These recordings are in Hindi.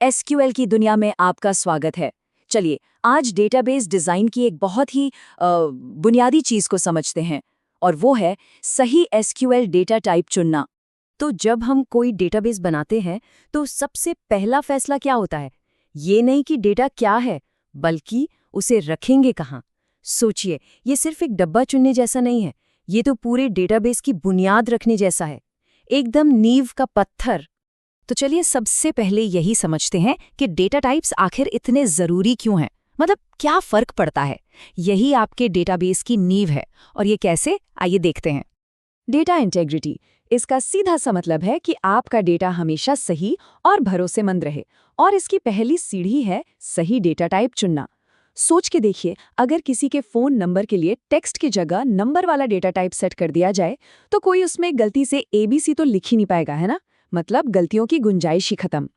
एसक्यूएल की दुनिया में आपका स्वागत है। चलिए, आज डेटाबेस डिज़ाइन की एक बहुत ही बुनियादी चीज़ को समझते हैं, और वो है सही एसक्यूएल डेटा टाइप चुनना। तो जब हम कोई डेटाबेस बनाते हैं, तो सबसे पहला फैसला क्या होता है? ये नहीं कि डेटा क्या है, बल्कि उसे रखेंगे कहाँ। सोचिए, ये सिर्फ एक डब्बा चुनने जैसा नहीं है, ये तो पूरे डेटाबेस की बुनियाद रखने जैसा है, एकदम नींव का पत्थर। तो चलिए सबसे पहले यही समझते हैं कि डेटा टाइप्स आखिर इतने ज़रूरी क्यों हैं। मतलब क्या फ़र्क पड़ता है। यही आपके डेटाबेस की नींव है। और ये कैसे, आइए देखते हैं। डेटा इंटेग्रिटी, इसका सीधा सा मतलब है कि आपका डेटा हमेशा सही और भरोसेमंद रहे, और इसकी पहली सीढ़ी है सही डेटा टाइप चुनना। सोच के देखिए, अगर किसी के फ़ोन नंबर के लिए टेक्स्ट की जगह नंबर वाला डेटा टाइप सेट कर दिया जाए, तो कोई उसमें गलती से ABC तो लिख ही नहीं पाएगा, है ना। मतलब गलतियों की गुंजाइश ही खत्म।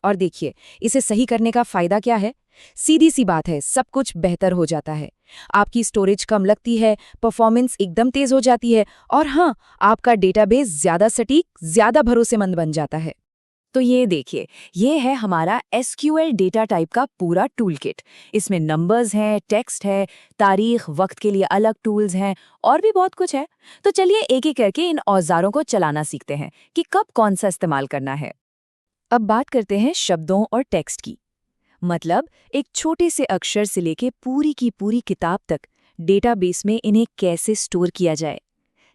और देखिए, इसे सही करने का फायदा क्या है। सीधी सी बात है, सब कुछ बेहतर हो जाता है। आपकी स्टोरेज कम लगती है, परफॉर्मेंस एकदम तेज हो जाती है, और हाँ, आपका डेटाबेस ज्यादा सटीक, ज्यादा भरोसेमंद बन जाता है। तो ये देखिए, ये है हमारा एसक्यूएल डेटा टाइप का पूरा टूलकिट। इसमें नंबर्स हैं, टेक्स्ट है, तारीख, वक्त के लिए अलग टूल्स हैं, और भी बहुत कुछ है। तो चलिए एक एक करके इन औजारों को चलाना सीखते हैं कि कब कौन सा इस्तेमाल करना है। अब बात करते हैं शब्दों और टेक्स्ट की। मतलब एक छोटे से अक्षर से लेके पूरी की पूरी किताब तक डेटाबेस में इन्हें कैसे स्टोर किया जाए।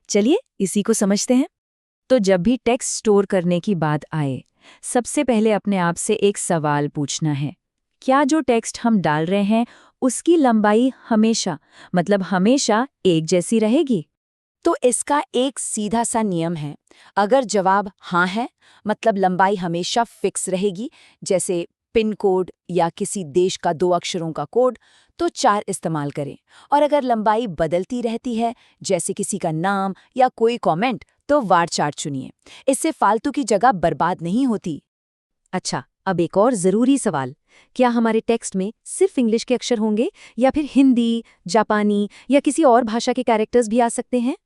चलिए इसी को समझते हैं। तो जब भी टेक्स्ट स्टोर करने की बात आए, सबसे पहले अपने आप से एक सवाल पूछना है। क्या जो टेक्स्ट हम डाल रहे हैं उसकी लंबाई हमेशा, मतलब हमेशा एक जैसी रहेगी? तो इसका एक सीधा सा नियम है। अगर जवाब हाँ है, मतलब लंबाई हमेशा फिक्स रहेगी, जैसे पिन कोड या किसी देश का 2 अक्षरों का कोड, तो 4 इस्तेमाल करें। और अगर लंबाई बदलती रहती है, जैसे किसी का नाम या कोई कमेंट, तो वार चार्ट चुनिए। इससे फालतू की जगह बर्बाद नहीं होती। अच्छा, अब एक और ज़रूरी सवाल। क्या हमारे टेक्स्ट में सिर्फ इंग्लिश के अक्षर होंगे, या फिर हिंदी, जापानी या किसी और भाषा के कैरेक्टर्स भी आ सकते हैं?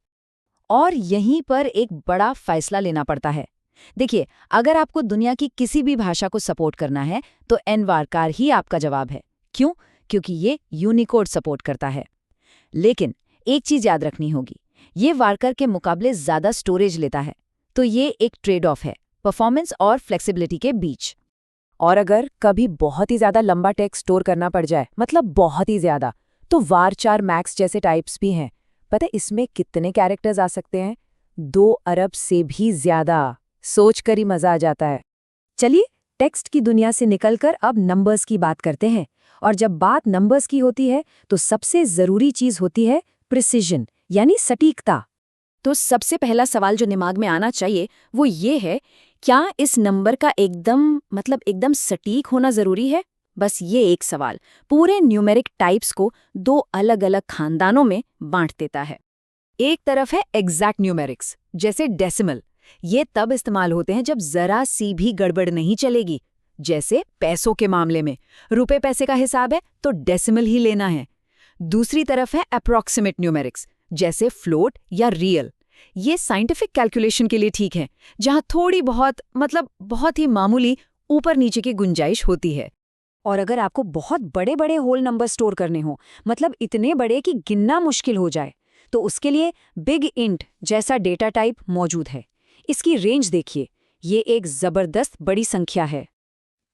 और यहीं पर एक बड़ा फैसला लेना पड़ता है। देखिए, अगर आपको दुनिया की किसी भी भाषा को सपोर्ट करना है, तो एन-वारकार ही आपका जवाब है। क्यों? क्योंकि ये यूनिकोड सपोर्ट करता है। लेकिन एक चीज याद रखनी होगी, ये वारकर के मुकाबले ज्यादा स्टोरेज लेता है। तो ये एक ट्रेड ऑफ है, परफॉर्मेंस और फ्लेक्सिबिलिटी के बीच। और अगर कभी बहुत ही ज्यादा लंबा टेक्स्ट स्टोर करना पड़ जाए, मतलब बहुत ही ज्यादा, तो वार4 मैक्स जैसे टाइप्स भी हैं। पता है इसमें कितने कैरेक्टर्स आ सकते हैं? 2 अरब से भी ज्यादा। सोच कर ही मजा आ जाता है। चलिए, टेक्स्ट की दुनिया से निकलकर अब नंबर्स की बात करते हैं। और जब बात नंबर्स की होती है, तो सबसे जरूरी चीज होती है प्रिसिजन, यानी सटीकता। तो सबसे पहला सवाल जो दिमाग में आना चाहिए वो ये है, क्या इस नंबर का एकदम सटीक होना जरूरी है? बस ये एक सवाल पूरे न्यूमेरिक टाइप्स को 2 अलग-अलग खानदानों में बांट देता है। एक तरफ है एग्जैक्ट न्यूमेरिक्स, जैसे डेसिमल। ये तब इस्तेमाल होते हैं जब जरा सी भी गड़बड़ नहीं चलेगी। जैसे पैसों के मामले में, रुपए पैसे का हिसाब है तो डेसिमल ही लेना है। दूसरी तरफ है अप्रॉक्सिमेट न्यूमेरिक्स, जैसे फ्लोट या रियल। ये साइंटिफिक कैलकुलेशन के लिए ठीक है, जहां थोड़ी बहुत ही मामूली ऊपर नीचे की गुंजाइश होती है। और अगर आपको बहुत बड़े बड़े होल नंबर स्टोर करने हो, मतलब इतने बड़े कि गिनना मुश्किल हो जाए, तो उसके लिए बिग इंट जैसा डेटा टाइप मौजूद है। इसकी रेंज देखिए, ये एक जबरदस्त बड़ी संख्या है।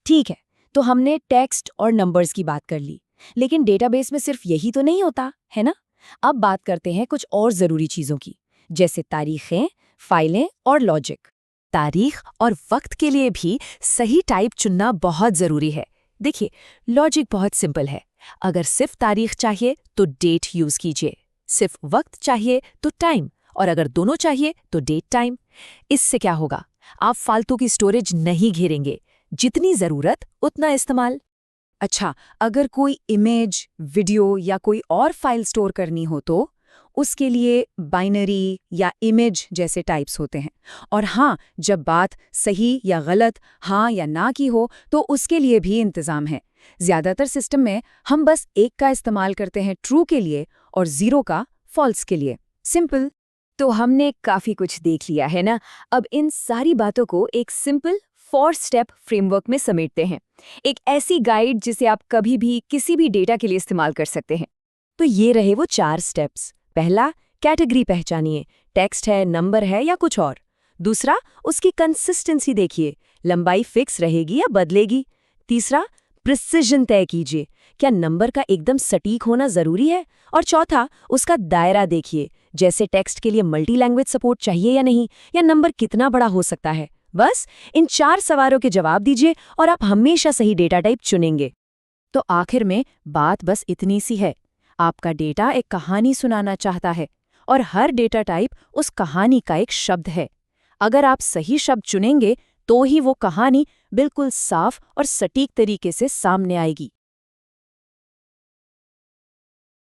ठीक है, तो हमने टेक्स्ट और नंबर्स की बात कर ली, लेकिन डेटाबेस में सिर्फ यही तो नहीं होता, है ना। अब बात करते हैं कुछ और जरूरी चीजों की, जैसे तारीखें, फाइलें और लॉजिक। तारीख और वक्त के लिए भी सही टाइप चुनना बहुत जरूरी है। देखिए, लॉजिक बहुत सिंपल है। अगर सिर्फ तारीख चाहिए तो डेट यूज कीजिए, सिर्फ वक्त चाहिए तो टाइम, और अगर दोनों चाहिए तो डेट टाइम। इससे क्या होगा, आप फालतू की स्टोरेज नहीं घेरेंगे, जितनी जरूरत उतना इस्तेमाल। अच्छा, अगर कोई इमेज, वीडियो या कोई और फाइल स्टोर करनी हो, तो उसके लिए बाइनरी या इमेज जैसे टाइप्स होते हैं। और हाँ, जब बात सही या गलत, हाँ या ना की हो, तो उसके लिए भी इंतजाम है। ज्यादातर सिस्टम में हम बस एक का इस्तेमाल करते हैं ट्रू के लिए और 0 का फॉल्स के लिए। सिंपल। तो हमने काफी कुछ देख लिया है ना। अब इन सारी बातों को एक सिंपल 4 स्टेप फ्रेमवर्क में समेटते हैं। एक ऐसी गाइड जिसे आप कभी भी किसी भी डेटा के लिए इस्तेमाल कर सकते हैं। तो ये रहे वो 4 स्टेप्स। पहला, कैटेगरी पहचानिए, टेक्स्ट है, नंबर है या कुछ और। दूसरा, उसकी कंसिस्टेंसी देखिए, लंबाई फिक्स रहेगी या बदलेगी। तीसरा, प्रिसिजन तय कीजिए, क्या नंबर का एकदम सटीक होना जरूरी है। और चौथा, उसका दायरा देखिए, जैसे टेक्स्ट के लिए मल्टी लैंग्वेज सपोर्ट चाहिए या नहीं, या नंबर कितना बड़ा हो सकता है। बस इन 4 सवालों के जवाब दीजिए और आप हमेशा सही डेटा टाइप चुनेंगे। तो आखिर में बात बस इतनी सी है, आपका डेटा एक कहानी सुनाना चाहता है और हर डेटा टाइप उस कहानी का एक शब्द है। अगर आप सही शब्द चुनेंगे तो ही वो कहानी बिल्कुल साफ और सटीक तरीके से सामने आएगी।